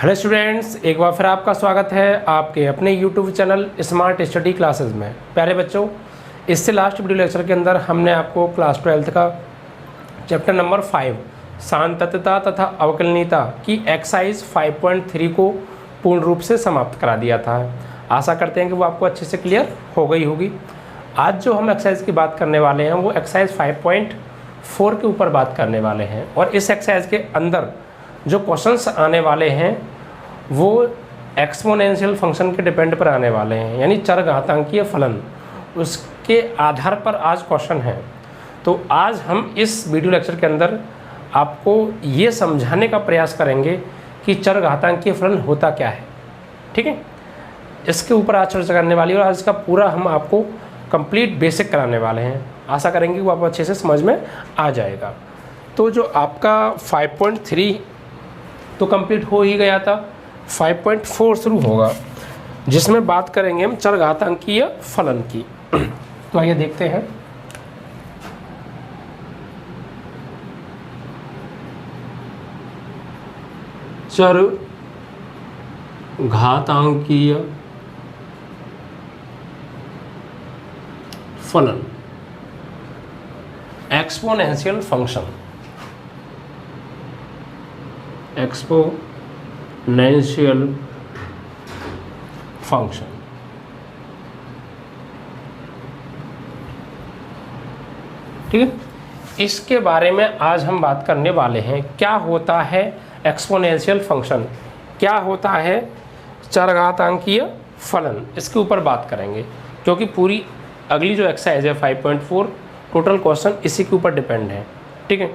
Hello students, एक बार फिर आपका स्वागत है आपके अपने YouTube channel smart study classes में। प्यारे बच्चों, इससे लास्ट वीडियो लेक्चर के अंदर हमने आपको क्लास 12th का चैप्टर नंबर 5 सांततता तथा अवकलनीयता की एक्सरसाइज 5.3 को पूर्ण रूप से समाप्त करा दिया था। आशा करते हैं कि वो आपको अच्छे से क्लियर हो गई होगी। आज जो हम एक्सरसाइज की बात करने वाले हैं वो एक्सरसाइज 5.4 के ऊपर बात करने वाले हैं, और इस एक्सरसाइज के अंदर जो क्वेश्चंस आने वाले हैं वो एक्सपोनेंशियल फंक्शन के डिपेंड पर आने वाले हैं, यानी चरघातांकीय फलन, उसके आधार पर आज क्वेश्चन है। तो आज हम इस वीडियो लेक्चर के अंदर आपको ये समझाने का प्रयास करेंगे कि चरघातांकीय फलन होता क्या है। ठीक है, इसके ऊपर आज चर्चा करने वाली है और आज का पूरा हम आपको कंप्लीट बेसिक कराने वाले हैं। आशा करेंगे कि वो आपको अच्छे से समझ में आ जाएगा। तो जो आपका 5.3 तो कंप्लीट हो ही गया था, 5.4 शुरू होगा जिसमें बात करेंगे हम चरघातांकीय फलन की। तो आइए देखते हैं। चरघातांकीय फलन, एक्सपोनेंशियल फंक्शन, एक्सपोनेंशियल फंक्शन। ठीक है, इसके बारे में आज हम बात करने वाले हैं। क्या होता है एक्सपोनेंशियल फंक्शन, क्या होता है चरघातांकीय फलन, इसके ऊपर बात करेंगे, क्योंकि पूरी अगली जो एक्सरसाइज है 5.4 टोटल क्वेश्चन इसी के ऊपर डिपेंड है। ठीक है,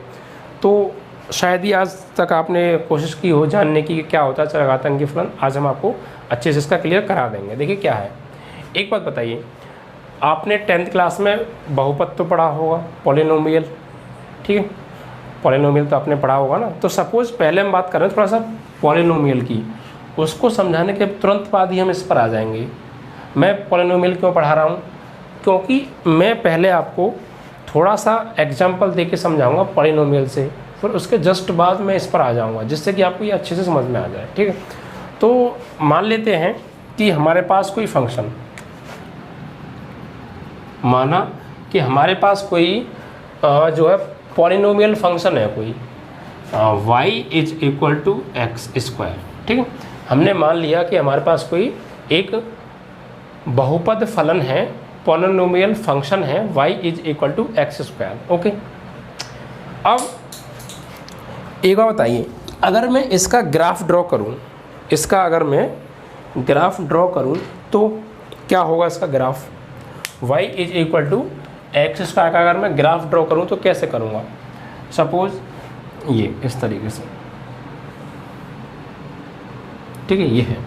तो शायद ही आज तक आपने कोशिश की हो जानने की कि क्या होता है चरघातांकीय फलन। आज हम आपको अच्छे से इसका क्लियर करा देंगे। देखिए क्या है, एक बात बताइए, आपने 10th क्लास में बहुपद तो पढ़ा होगा, पॉलिनोमियल। ठीक है, पॉलिनोमियल तो आपने पढ़ा होगा ना। तो सपोज पहले हम बात कर रहे हैं थोड़ा सा पॉलिनोमियल की, उसको समझाने के तुरंत बाद ही हम इस पर आ जाएंगे। मैं पॉलिनोमियल क्यों पढ़ा रहा हूँ, क्योंकि मैं पहले आपको थोड़ा सा एग्जाम्पल दे के समझाऊँगा पॉलिनोमियल से, फिर उसके जस्ट बाद मैं इस पर आ जाऊंगा, जिससे कि आपको ये अच्छे से समझ में आ जाए। ठीक है, तो मान लेते हैं कि हमारे पास कोई फंक्शन, माना कि हमारे पास कोई जो है पॉलिनोमियल फंक्शन है कोई y is equal to x square. ठीक है, हमने मान लिया कि हमारे पास कोई एक बहुपद फलन है, पॉलिनोमियल फंक्शन है y is equal to x square. Okay, अब एक बार बताइए, अगर मैं इसका ग्राफ ड्रॉ करूं, इसका अगर मैं ग्राफ ड्रॉ करूं तो क्या होगा इसका graph, y is equal to x square का अगर मैं ग्राफ ड्रॉ करूं तो कैसे करूंगा। सपोज ये इस तरीके से, ठीक है, ये है।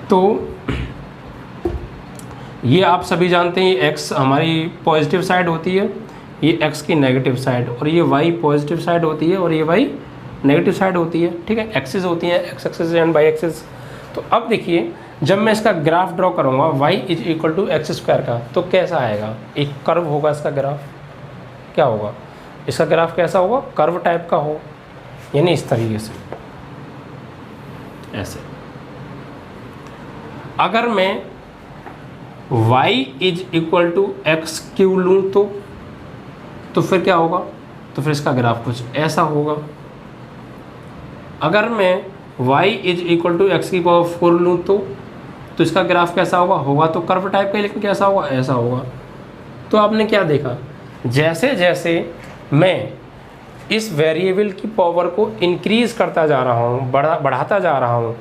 तो ये आप सभी जानते हैं, ये x हमारी पॉजिटिव साइड होती है, ये x की नेगेटिव साइड, और ये y पॉजिटिव साइड होती है और ये y नेगेटिव साइड होती है। ठीक है, एक्सिस होती है, x axis and y axis. तो अब देखिए, जब मैं इसका ग्राफ ड्रॉ करूँगा y is equal to x square का, तो कैसा आएगा, एक कर्व होगा इसका ग्राफ। क्या होगा इसका ग्राफ, कैसा होगा, कर्व टाइप का हो, यानी इस तरीके से, ऐसे। अगर मैं y is equal to x cube लूँ तो फिर क्या होगा, तो फिर इसका ग्राफ कुछ ऐसा होगा। अगर मैं y is equal to x की पावर 4 लूँ तो इसका ग्राफ कैसा होगा तो कर्व टाइप का, लेकिन कैसा होगा, ऐसा होगा। तो आपने क्या देखा, जैसे जैसे मैं इस वेरिएबल की पावर को इंक्रीज़ करता जा रहा हूँ, बढ़ाता जा रहा हूँ,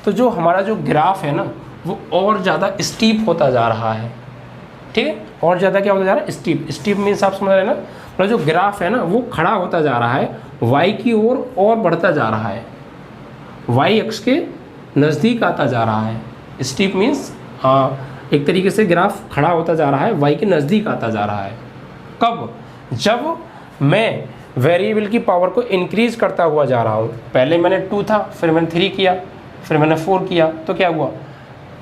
तो जो हमारा जो ग्राफ है ना वो और ज़्यादा स्टीप होता जा रहा है। ठीक है, और ज़्यादा क्या होता जा रहा है, स्टीप। स्टीप मीन्स आप समझ रहे हैं ना, मतलब जो ग्राफ है ना वो खड़ा होता जा रहा है, y की ओर और बढ़ता जा रहा है, y एक्स के नज़दीक आता जा रहा है। स्टीप मीन्स एक तरीके से ग्राफ खड़ा होता जा रहा है, y के नज़दीक आता जा रहा है। कब, जब मैं वेरिएबल की पावर को इंक्रीज़ करता हुआ जा रहा हूँ। पहले मैंने 2 था, फिर मैंने 3 किया, फिर मैंने 4 किया, तो क्या हुआ,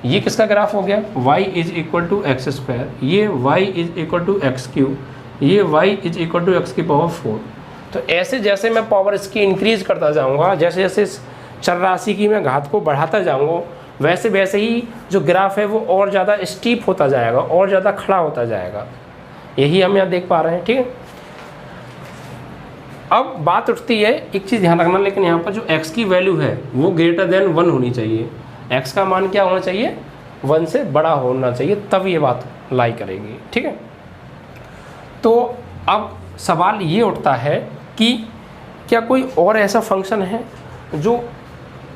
ये किसका ग्राफ हो गया, y is equal to x square, ये y is equal to x cube, ये y is equal to x की पावर 4। तो ऐसे जैसे मैं पावर इसकी इंक्रीज़ करता जाऊँगा, जैसे जैसे चर राशि की मैं घात को बढ़ाता जाऊंगा वैसे वैसे ही जो ग्राफ है वो और ज़्यादा स्टीप होता जाएगा, और ज़्यादा खड़ा होता जाएगा। यही हम यहाँ देख पा रहे हैं। ठीक है, अब बात उठती है, एक चीज़ ध्यान रखना, लेकिन यहाँ पर जो x की वैल्यू है वो ग्रेटर देन 1 होनी चाहिए। x का मान क्या होना चाहिए? 1 से बड़ा होना चाहिए, तब ये बात लाई करेगी। ठीक है, तो अब सवाल ये उठता है कि क्या कोई और ऐसा फंक्शन है जो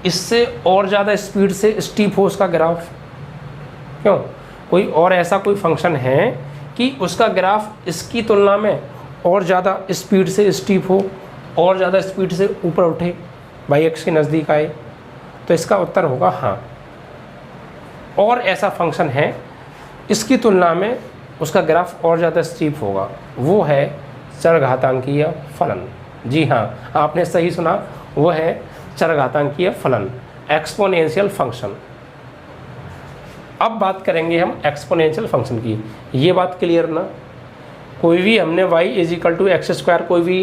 इससे और ज़्यादा स्पीड से स्टीप हो उसका ग्राफ? क्यों, कोई और ऐसा कोई फंक्शन है कि उसका ग्राफ इसकी तुलना में और ज़्यादा स्पीड से स्टीप हो, और ज़्यादा स्पीड से ऊपर उठे, बाई x के नज़दीक आए? तो इसका उत्तर होगा हाँ, और ऐसा फंक्शन है इसकी तुलना में उसका ग्राफ और ज़्यादा स्टीप होगा, वो है चरघातांकीय फलन। जी हाँ, आपने सही सुना, वो है चरघातांकीय फलन, एक्सपोनेंशियल फंक्शन। अब बात करेंगे हम एक्सपोनेंशियल फंक्शन की। ये बात क्लियर ना? कोई भी हमने y = x², कोई भी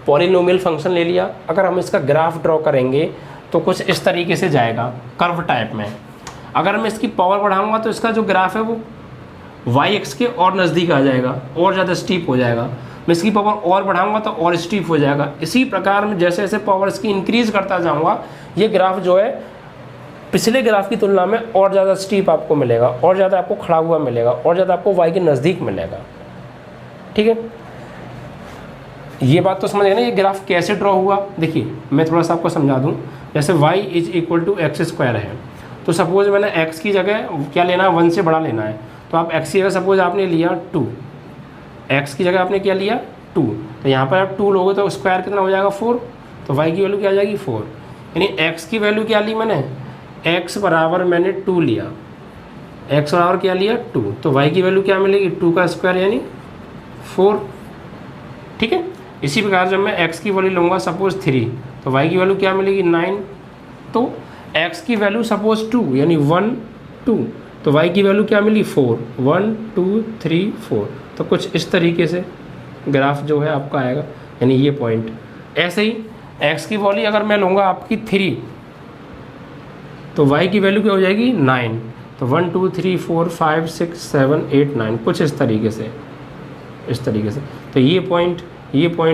पॉलिनोमियल फंक्शन ले लिया, अगर हम इसका ग्राफ ड्रॉ करेंगे तो कुछ इस तरीके से जाएगा, कर्व टाइप में। अगर मैं इसकी पावर बढ़ाऊंगा तो इसका जो ग्राफ है वो y के और नज़दीक आ जाएगा, और ज़्यादा स्टीप हो जाएगा। मैं इसकी पावर और बढ़ाऊंगा तो और स्टीप हो जाएगा। इसी प्रकार में जैसे जैसे पावर इसकी इंक्रीज़ करता जाऊंगा, ये ग्राफ जो है पिछले ग्राफ की तुलना में और ज़्यादा स्टीप आपको मिलेगा, और ज़्यादा आपको खड़ा हुआ मिलेगा, और ज़्यादा आपको y के नज़दीक मिलेगा। ठीक है, ये बात तो समझ गए ना, ये ग्राफ कैसे ड्रॉ हुआ? देखिए मैं थोड़ा सा आपको समझा दूँ। जैसे y = x² है, तो सपोज मैंने x की जगह क्या लेना है? 1 से बड़ा लेना है। तो आप x की जगह सपोज आपने लिया 2, x की जगह आपने क्या लिया? 2। तो यहाँ पर आप 2 लोगे तो स्क्वायर कितना हो जाएगा? 4। तो y की वैल्यू क्या आ जाएगी? 4। यानी x की वैल्यू क्या ली मैंने? x बराबर मैंने 2 लिया, x बराबर क्या लिया? 2। तो y की वैल्यू क्या मिलेगी? 2 का स्क्वायर यानी 4। ठीक है, इसी प्रकार जब मैं x की वैल्यू लूँगा सपोज 3, तो y की वैल्यू क्या मिलेगी? 9। तो x की वैल्यू सपोज 2 यानी 1 2, तो y की वैल्यू क्या मिली? 4। 1 2 3 4। तो कुछ इस तरीके से ग्राफ जो है आपका आएगा, यानी ये पॉइंट। ऐसे ही x की वैल्यू अगर मैं लूँगा आपकी 3, तो y की वैल्यू क्या हो जाएगी? 9। तो 1 2 3 4 5 6 7 8 9, कुछ इस तरीके से, इस तरीके से। तो ये पॉइंट,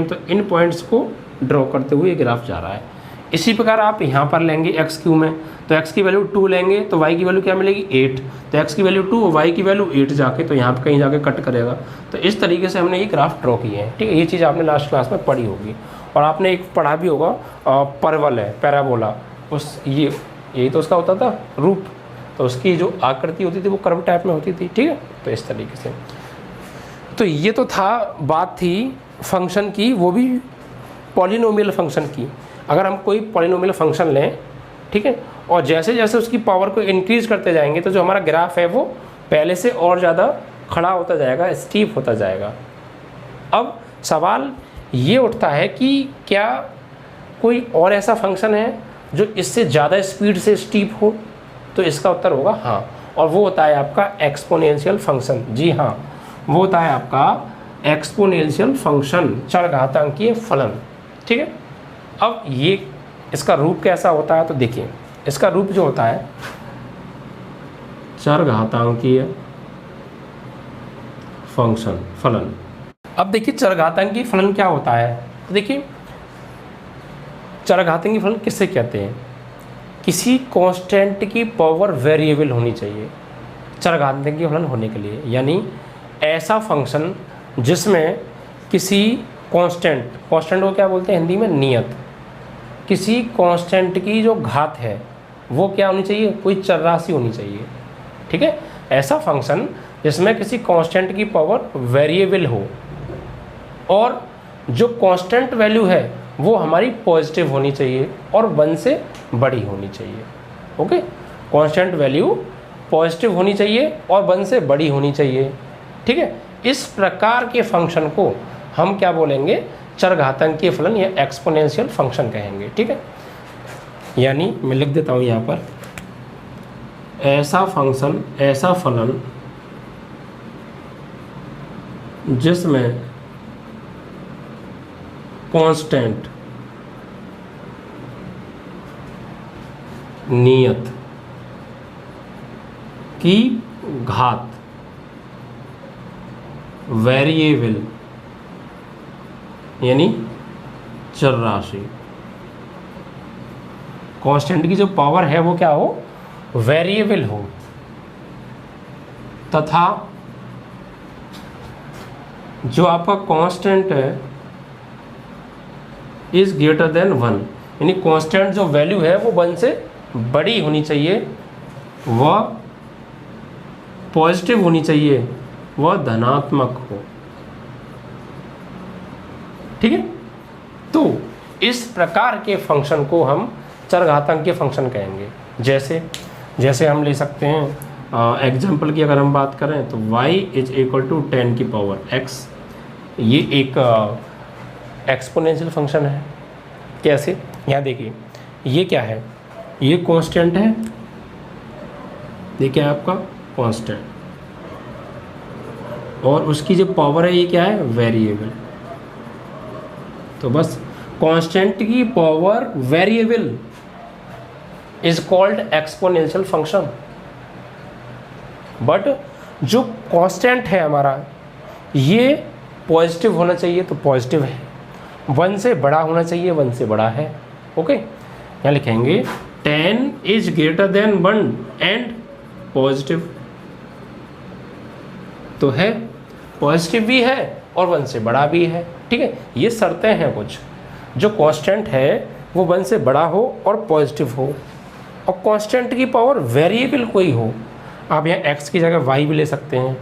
तो इन पॉइंट्स को ड्रॉ करते हुए ग्राफ जा रहा है। इसी प्रकार आप यहाँ पर लेंगे x³ में, तो x की वैल्यू 2 लेंगे तो y की वैल्यू क्या मिलेगी? 8। तो x की वैल्यू 2, y की वैल्यू 8 जाके तो यहाँ पर कहीं जाके कट करेगा। तो इस तरीके से हमने ये ग्राफ ड्रॉ किए हैं। ठीक है, ये चीज़ आपने लास्ट क्लास में पढ़ी होगी, और आपने एक पढ़ा भी होगा परवल है, पैराबोला, उस यही तो उसका होता था रूप, तो उसकी जो आकृति होती थी वो कर्व टाइप में होती थी। ठीक है, तो इस तरीके से। तो ये तो था, बात थी फंक्शन की, वो भी पॉलिनोमियल फंक्शन की। अगर हम कोई पॉलिनोमियल फंक्शन लें, ठीक है, और जैसे जैसे उसकी पावर को इंक्रीज़ करते जाएंगे तो जो हमारा ग्राफ है वो पहले से और ज़्यादा खड़ा होता जाएगा, स्टीप होता जाएगा। अब सवाल ये उठता है कि क्या कोई और ऐसा फंक्शन है जो इससे ज़्यादा स्पीड से स्टीप हो? तो इसका उत्तर होगा हाँ, और वो होता है आपका एक्सपोनेंशियल फंक्शन। जी हाँ, वो होता है आपका एक्सपोनेंशियल फंक्शन, चरघातांकीय फलन। ठीक है, अब ये इसका रूप कैसा होता है? तो देखिए, इसका रूप जो होता है चरघातांकीय फंक्शन, फलन। अब देखिए चरघातांकीय फलन क्या होता है? तो देखिए चरघातांकीय फलन किससे कहते हैं? किसी कांस्टेंट की पावर वेरिएबल होनी चाहिए चरघातांकीय फलन होने के लिए, यानी ऐसा फंक्शन जिसमें किसी कांस्टेंट को क्या बोलते हैं हिंदी में? नियत। किसी कांस्टेंट की जो घात है वो क्या होनी चाहिए? कोई चर राशि होनी चाहिए। ठीक है, ऐसा फंक्शन जिसमें किसी कांस्टेंट की पावर वेरिएबल हो, और जो कांस्टेंट वैल्यू है वो हमारी पॉजिटिव होनी चाहिए और 1 से बड़ी होनी चाहिए। ओके, कांस्टेंट वैल्यू पॉजिटिव होनी चाहिए और 1 से बड़ी होनी चाहिए। ठीक है, इस प्रकार के फंक्शन को हम क्या बोलेंगे? चरघातांकीय फलन या एक्सपोनेंशियल फंक्शन कहेंगे। ठीक है, यानी मैं लिख देता हूँ यहाँ पर, ऐसा फंक्शन, ऐसा फलन जिसमें कांस्टेंट नियत की घात वेरिएबल यानी चर राशि। कांस्टेंट की जो पावर है वो क्या हो, वेरिएबल हो, तथा जो आपका कांस्टेंट है इज ग्रेटर देन 1, यानी कांस्टेंट जो वैल्यू है वो 1 से बड़ी होनी चाहिए, वह पॉजिटिव होनी चाहिए, वह धनात्मक हो। ठीक है, तो इस प्रकार के फंक्शन को हम चरघातांकीय फंक्शन कहेंगे। जैसे हम ले सकते हैं एग्जाम्पल की अगर हम बात करें तो y इज इक्वल टू 10 की पावर x, ये एक एक्सपोनेंशियल फंक्शन है। कैसे, यहाँ देखिए ये क्या है, ये कांस्टेंट है, ये क्या है आपका कांस्टेंट, और उसकी जो पावर है ये क्या है, वेरिएबल। तो बस कांस्टेंट की power variable is called exponential function. But जो कांस्टेंट है हमारा ये पॉजिटिव होना चाहिए तो पॉजिटिव है, 1 से बड़ा होना चाहिए, 1 से बड़ा है। ओके, यहाँ लिखेंगे 10 is greater than 1 and positive, तो है पॉजिटिव भी है और 1 से बड़ा भी है। ठीक है, ये शर्तें हैं कुछ, जो कांस्टेंट है वो 1 से बड़ा हो और पॉजिटिव हो, और कांस्टेंट की पावर वेरिएबल कोई हो। आप यहाँ x की जगह y भी ले सकते हैं,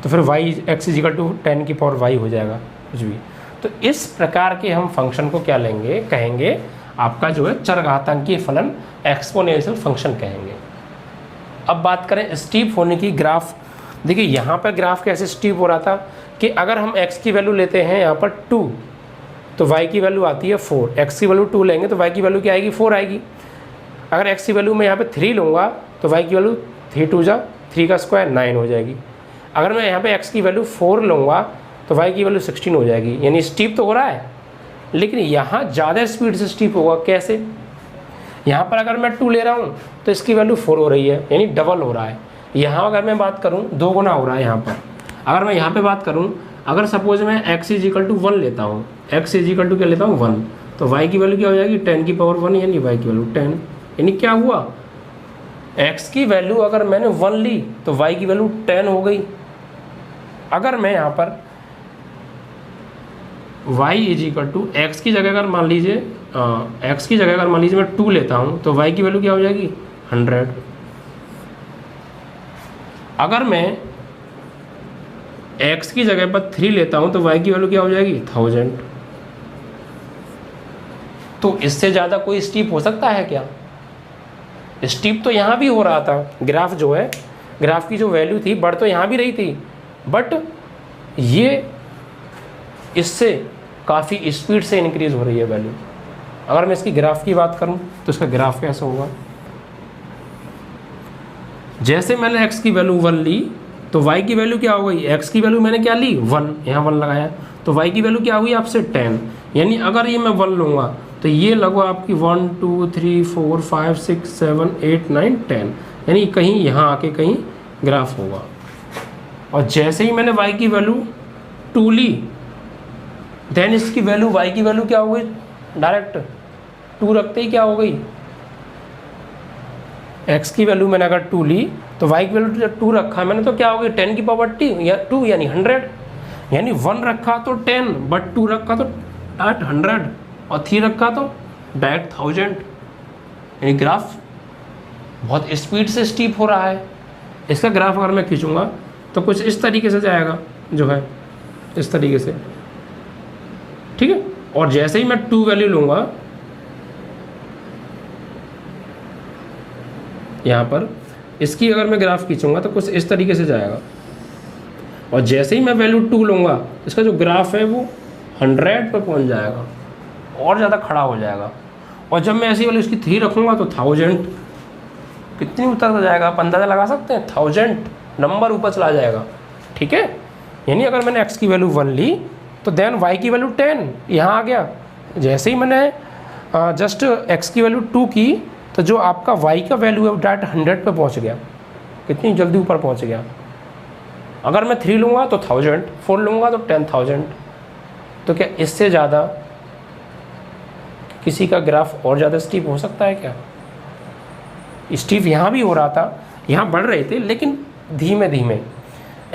तो फिर y x is equal to 10 की पावर y हो जाएगा कुछ भी। तो इस प्रकार के हम फंक्शन को क्या लेंगे, कहेंगे आपका जो है चरघातांकीय फलन, एक्सपोनेंशियल फंक्शन कहेंगे। अब बात करें स्टीप होने की, ग्राफ देखिए यहाँ पर ग्राफ कैसे स्टीप हो रहा था कि अगर हम x की वैल्यू लेते हैं यहाँ पर 2 तो y की वैल्यू आती है 4, x की वैल्यू 2 लेंगे तो y की वैल्यू क्या आएगी, 4 आएगी। अगर x की वैल्यू मैं यहाँ पे 3 लूँगा तो y की वैल्यू 3 2 जा 3 का स्क्वायर 9 हो जाएगी। अगर मैं यहाँ पे x की वैल्यू 4 लूँगा तो y की वैल्यू 16 हो जाएगी। यानी स्टीप तो हो रहा है, लेकिन यहाँ ज़्यादा स्पीड से स्टीप होगा। कैसे, यहाँ पर अगर मैं 2 ले रहा हूँ तो इसकी वैल्यू 4 हो रही है, यानी डबल हो रहा है। यहाँ अगर मैं बात करूँ 2 गुना हो रहा है यहाँ पर। अगर मैं यहाँ पे बात करूँ, अगर सपोज मैं x इज इक्वल टू 1 लेता हूँ, x इज इक्वल टू क्या लेता हूँ 1, तो y की वैल्यू क्या हो जाएगी 10 की पावर 1, यानी y की वैल्यू 10। यानी क्या हुआ, x की वैल्यू अगर मैंने 1 ली तो y की वैल्यू 10 हो गई। अगर मैं यहाँ पर y is equal to x की जगह अगर मान लीजिए x की जगह अगर मान लीजिए मैं 2 लेता हूँ तो y की वैल्यू क्या हो जाएगी 100। अगर मैं x की जगह पर 3 लेता हूं तो y की वैल्यू क्या हो जाएगी 1000। तो इससे ज़्यादा कोई स्टीप हो सकता है क्या? स्टीप तो यहाँ भी हो रहा था, ग्राफ जो है, ग्राफ की जो वैल्यू थी बढ़ तो यहाँ भी रही थी, बट ये इससे काफ़ी स्पीड से इंक्रीज हो रही है वैल्यू। अगर मैं इसकी ग्राफ की बात करूँ तो इसका ग्राफ कैसा होगा, जैसे मैंने x की वैल्यू 1 ली तो y की वैल्यू क्या हो गई, x की वैल्यू मैंने क्या ली 1, यहाँ 1 लगाया तो y की वैल्यू क्या हुई आपसे 10। यानी अगर ये मैं 1 लूँगा तो ये लगभग आपकी 1 2 3 4 5 6 7 8 9 10, यानी कहीं यहाँ आके कहीं ग्राफ होगा। और जैसे ही मैंने y की वैल्यू 2 ली, देन इसकी वैल्यू y की वैल्यू क्या हो गई, डायरेक्ट 2 रखते ही क्या हो गई, x की वैल्यू मैंने अगर 2 ली तो y की वैल्यू जब 2 रखा मैंने तो क्या हो गई 10 की पावर 2 यानी 100। यानी 1 रखा तो 10, बट 2 रखा तो 100, और 3 रखा तो डायरेक्ट 1000। यानी ग्राफ बहुत स्पीड से स्टीप हो रहा है। इसका ग्राफ अगर मैं खींचूंगा तो कुछ इस तरीके से जाएगा, जो है इस तरीके से, ठीक है। और जैसे ही मैं 2 वैल्यू लूँगा यहाँ पर, इसकी अगर मैं ग्राफ खींचूंगा तो कुछ इस तरीके से जाएगा। और जैसे ही मैं वैल्यू 2 लूँगा इसका जो ग्राफ है वो 100 पर पहुँच जाएगा और ज़्यादा खड़ा हो जाएगा। और जब मैं ऐसी वाली इसकी 3 रखूँगा तो 1000, कितनी ऊपर जाएगा आप अंदाज़ा लगा सकते हैं, 1000 नंबर ऊपर चला जाएगा, ठीक है। यानी अगर मैंने x की वैल्यू 1 ली तो देन y की वैल्यू 10 यहाँ आ गया। जैसे ही मैंने जस्ट x की वैल्यू 2 की तो जो आपका y का वैल्यू है वो डायरेक्ट 100 पे पहुंच गया, कितनी जल्दी ऊपर पहुंच गया। अगर मैं 3 लूँगा तो 1000, 4 लूँगा तो 10,000। तो क्या इससे ज़्यादा किसी का ग्राफ और ज़्यादा स्टीप हो सकता है क्या? स्टीप यहाँ भी हो रहा था, यहाँ बढ़ रहे थे लेकिन धीमे धीमे।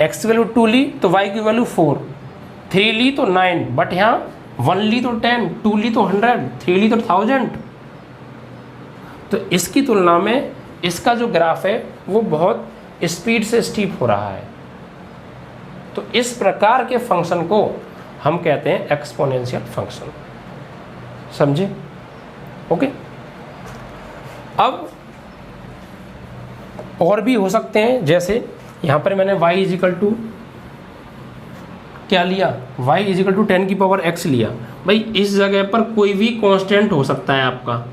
x की वैल्यू 2 ली तो y की वैल्यू 4, 3 ली तो 9, बट यहाँ 1 ली तो 10, 2 ली तो 100, 3 ली तो 1000। तो इसकी तुलना में इसका जो ग्राफ है वो बहुत स्पीड से स्टीप हो रहा है। तो इस प्रकार के फंक्शन को हम कहते हैं एक्सपोनेंशियल फंक्शन। समझे? ओके। अब और भी हो सकते हैं, जैसे यहाँ पर मैंने y इजिकल टू क्या लिया, y इजिकल टू 10 की पावर x लिया। भाई इस जगह पर कोई भी कांस्टेंट हो सकता है आपका,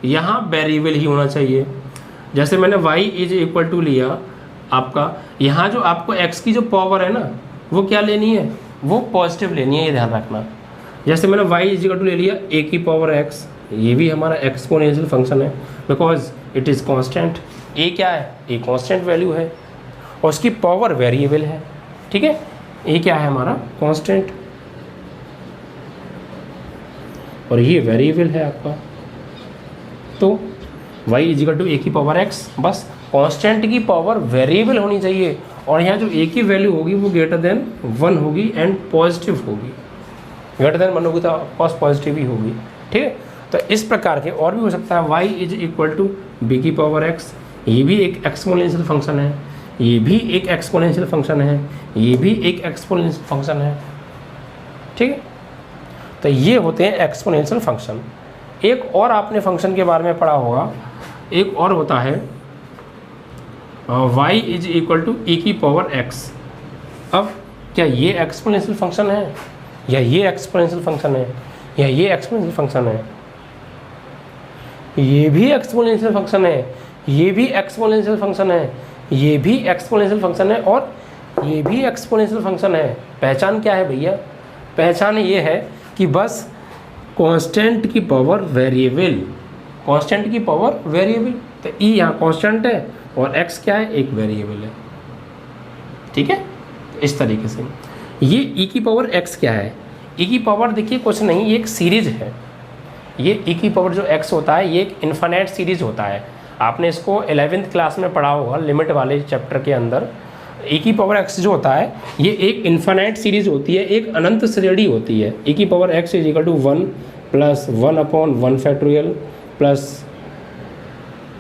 यहाँ वेरिएबल ही होना चाहिए। जैसे मैंने y इज इक्वल टू लिया आपका, यहाँ जो आपको x की जो पावर है ना वो क्या लेनी है, वो पॉजिटिव लेनी है, ये ध्यान रखना। जैसे मैंने y इज इक्वल टू ले लिया a की पावर x, ये भी हमारा एक्सपोनेंशियल फंक्शन है because it is constant. a क्या है, a कांस्टेंट वैल्यू है और उसकी पावर वेरिएबल है। ठीक है, a क्या है हमारा कांस्टेंट और ये वेरिएबल है आपका। तो y इजिकल टू a की पावर x, बस कांस्टेंट की पावर वेरिएबल होनी चाहिए और यहाँ जो a की वैल्यू होगी वो ग्रेटर देन 1 होगी एंड पॉजिटिव होगी। ग्रेटर देन 1 होगी तो ऑफकोर्स पॉजिटिव ही होगी। ठीक है, तो इस प्रकार के और भी हो सकता है। y is equal to b की पावर x, ये भी एक एक्सपोनेंशियल फंक्शन है, ये भी एक एक्सपोनेंशियल फंक्शन है, ये भी एक एक्सपोनेंशियल फंक्शन है। ठीक है, तो ये होते हैं एक्सपोनेंशियल फंक्शन। एक और आपने फंक्शन के बारे में पढ़ा होगा, एक और होता है y is equal to e की पावर x। अब क्या ये एक्सपोनेंशियल फंक्शन है या ये एक्सपोनेंशियल फंक्शन है या ये एक्सपोनेंशियल फंक्शन है? ये भी एक्सपोनेंशियल फंक्शन है, ये भी एक्सपोनेंशियल फंक्शन है, ये भी एक्सपोनेंशियल फंक्शन है और ये भी एक्सपोनेंशियल फंक्शन है। पहचान क्या है भैया? पहचान ये है कि बस कांस्टेंट की पावर वेरिएबल, कांस्टेंट की पावर वेरिएबल। तो e यहाँ कांस्टेंट है और x क्या है, एक वेरिएबल है। ठीक है, इस तरीके से ये e की पावर x क्या है, e की पावर देखिए कुछ नहीं, ये एक सीरीज है। ये e की पावर जो x होता है ये एक इन्फिनिट सीरीज होता है। आपने इसको 11th क्लास में पढ़ा होगा लिमिट वाले चैप्टर के अंदर। e की पावर x जो होता है ये एक इन्फिनिट सीरीज होती है, एक अनंत श्रेणी होती है। e की power x is equal to 1 plus 1 upon 1 factorial plus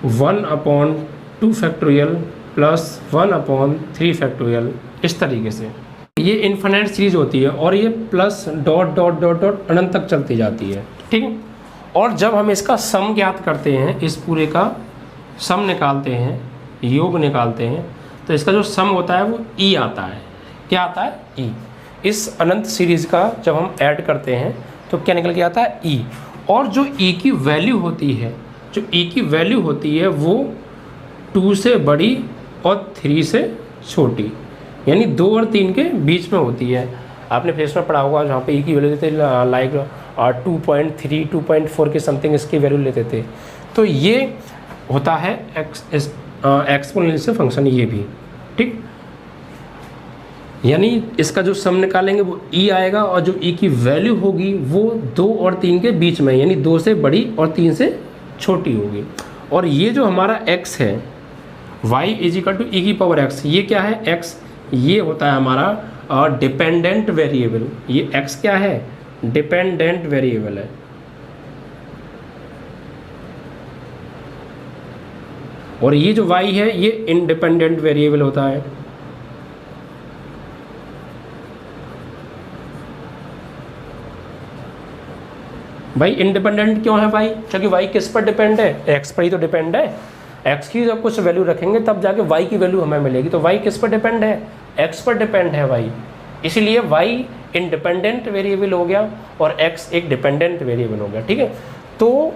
1 upon 2 factorial plus 1 upon 3 factorial. इस तरीके से ये इन्फिनिट सीरीज होती है और ये plus dot dot dot dot अनंत तक चलती जाती है। ठीक है, और जब हम इसका सम ज्ञात करते हैं, इस पूरे का सम निकालते हैं, योग निकालते हैं, तो इसका जो सम होता है वो e आता है। क्या आता है? e। इस अनंत सीरीज़ का जब हम ऐड करते हैं तो क्या निकल के आता है? e। और जो e की वैल्यू होती है, जो e की वैल्यू होती है वो 2 से बड़ी और 3 से छोटी, यानी 2 और 3 के बीच में होती है। आपने फेस में पढ़ा होगा जहाँ पे e की वैल्यू देते लाइक 2.3 2.4 के समथिंग इसकी वैल्यू लेते थे। तो ये होता है एक्सपोनेंशियल फंक्शन, ये भी। ठीक, यानी इसका जो सम निकालेंगे वो e आएगा और जो e की वैल्यू होगी वो 2 और 3 के बीच में, यानी 2 से बड़ी और 3 से छोटी होगी। और ये जो हमारा x है y is equal to e की पावर x, ये क्या है? x ये होता है हमारा डिपेंडेंट वेरिएबल। ये x क्या है? डिपेंडेंट वेरिएबल है। और ये जो y है ये इंडिपेंडेंट वेरिएबल होता है। भाई इंडिपेंडेंट क्यों है भाई? क्योंकि y किस पर डिपेंड है? x पर ही तो डिपेंड है। x की जब कुछ वैल्यू रखेंगे तब जाके y की वैल्यू हमें मिलेगी। तो y किस पर डिपेंड है? x पर डिपेंड है y। इसीलिए y इंडिपेंडेंट वेरिएबल हो गया और x एक डिपेंडेंट वेरिएबल हो गया। ठीक है, तो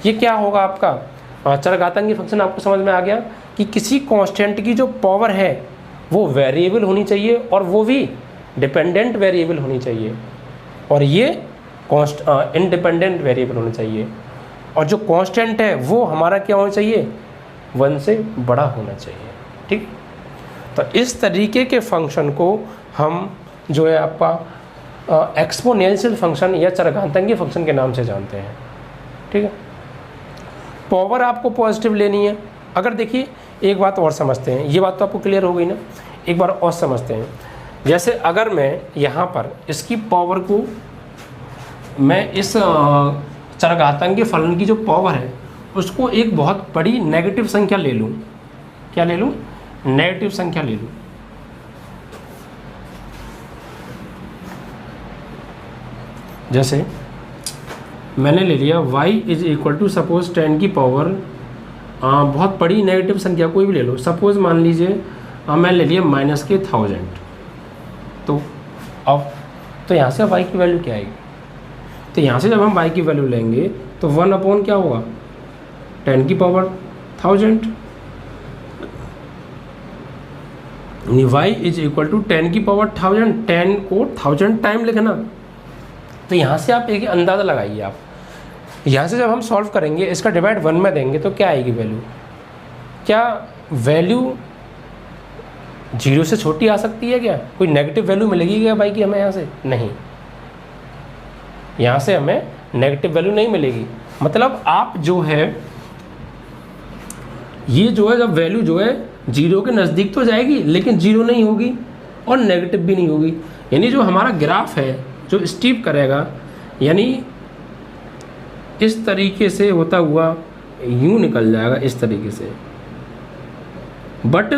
ये क्या होगा आपका चरघातांकी फंक्शन। आपको समझ में आ गया कि किसी कांस्टेंट की जो पावर है वो वेरिएबल होनी चाहिए और वो भी डिपेंडेंट वेरिएबल होनी चाहिए और ये इंडिपेंडेंट वेरिएबल होना चाहिए। और जो कांस्टेंट है वो हमारा क्या होना चाहिए, 1 से बड़ा होना चाहिए। ठीक, तो इस तरीके के फंक्शन को हम जो है आपका एक्सपोनेंशियल फंक्शन या चरघातांकी फंक्शन के नाम से जानते हैं। ठीक है, पावर आपको पॉजिटिव लेनी है। अगर देखिए एक बात और समझते हैं, ये बात तो आपको क्लियर हो गई ना, एक बार और समझते हैं। जैसे अगर मैं यहाँ पर इसकी पावर को, मैं इस चरघातांकी फलन की जो पावर है उसको एक बहुत बड़ी नेगेटिव संख्या ले लूँ, क्या ले लूँ, नेगेटिव संख्या ले लूँ। जैसे मैंने ले लिया y is equal to suppose 10 की पावर बहुत बड़ी नेगेटिव संख्या कोई भी ले लो, सपोज मान लीजिए मैं ले लिया -1000। तो अब तो यहाँ से y की वैल्यू क्या आएगी, तो यहाँ से जब हम y की वैल्यू लेंगे तो 1 अपॉन क्या होगा, 10 की power 1000, y is equal to 10 की पावर 1000, 10 को 1000 टाइम लिखना। तो यहाँ से आप एक अंदाज़ा लगाइए, आप यहाँ से जब हम सॉल्व करेंगे इसका डिवाइड 1 में देंगे तो क्या आएगी वैल्यू, क्या वैल्यू 0 से छोटी आ सकती है, क्या कोई नेगेटिव वैल्यू मिलेगी क्या भाई की हमें यहाँ से, नहीं, यहाँ से हमें नेगेटिव वैल्यू नहीं मिलेगी। मतलब आप जो है ये जो है जब वैल्यू जो है 0 के नज़दीक तो जाएगी लेकिन 0 नहीं होगी और नेगेटिव भी नहीं होगी, यानी जो हमारा ग्राफ है जो स्टीप करेगा, यानी इस तरीके से होता हुआ यूं निकल जाएगा इस तरीके से, बट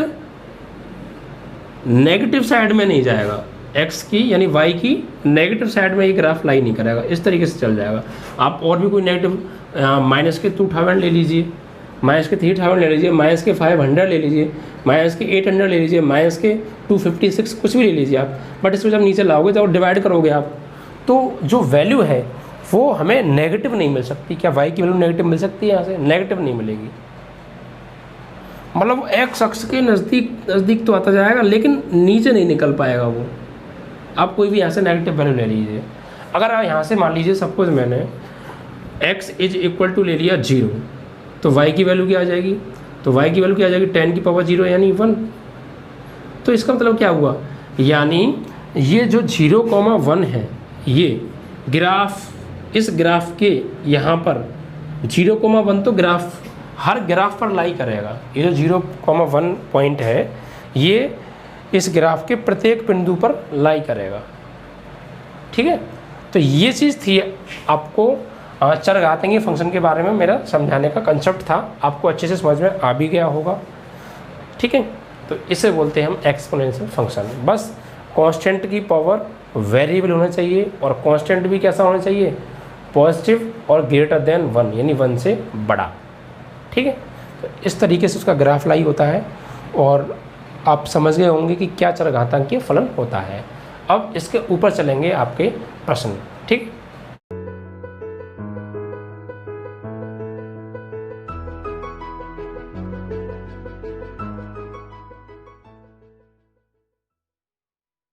नेगेटिव साइड में नहीं जाएगा, x की यानी y की नेगेटिव साइड में ये ग्राफ लाई नहीं करेगा, इस तरीके से चल जाएगा। आप और भी कोई नेगेटिव -2000 ले लीजिए, -3000 ले लीजिए, -500 ले लीजिए, -800 ले लीजिए, -256 कुछ भी ले लीजिए आप, बट इसको जब नीचे लाओगे जब डिवाइड करोगे आप तो जो वैल्यू है वो हमें नेगेटिव नहीं मिल सकती। क्या y की वैल्यू नेगेटिव मिल सकती है, यहाँ से नेगेटिव नहीं मिलेगी। मतलब x अक्ष के नज़दीक तो आता जाएगा लेकिन नीचे नहीं निकल पाएगा वो। आप कोई भी यहाँ से नेगेटिव वैल्यू ले लीजिए। अगर आप यहाँ से मान लीजिए सपोज मैंने x इज इक्वल टू ले लिया 0, तो y की वैल्यू क्या आ जाएगी, तो y की वैल्यू क्या आ जाएगी 10 की पावर 0 यानी 1। तो इसका मतलब क्या हुआ, यानी ये जो 0,1 है ये ग्राफ, इस ग्राफ के यहाँ पर 0,1 तो ग्राफ हर ग्राफ पर लाई करेगा। ये जो 0,1 पॉइंट है ये इस ग्राफ के प्रत्येक बिंदु पर लाई करेगा। ठीक है, तो ये चीज़ थी आपको चरघातांकी फंक्शन के बारे में मेरा समझाने का कंसेप्ट था, आपको अच्छे से समझ में आ भी गया होगा। ठीक है, तो इसे बोलते हैं हम एक्सपोनेंशियल फंक्शन। बस कांस्टेंट की पावर वेरिएबल होना चाहिए और कांस्टेंट भी कैसा होना चाहिए, पॉजिटिव और ग्रेटर देन 1 यानी 1 से बड़ा। ठीक है, तो इस तरीके से उसका ग्राफ लाई होता है और आप समझ गए होंगे कि क्या चरघातांकी फलन होता है। अब इसके ऊपर चलेंगे आपके प्रश्न। ठीक।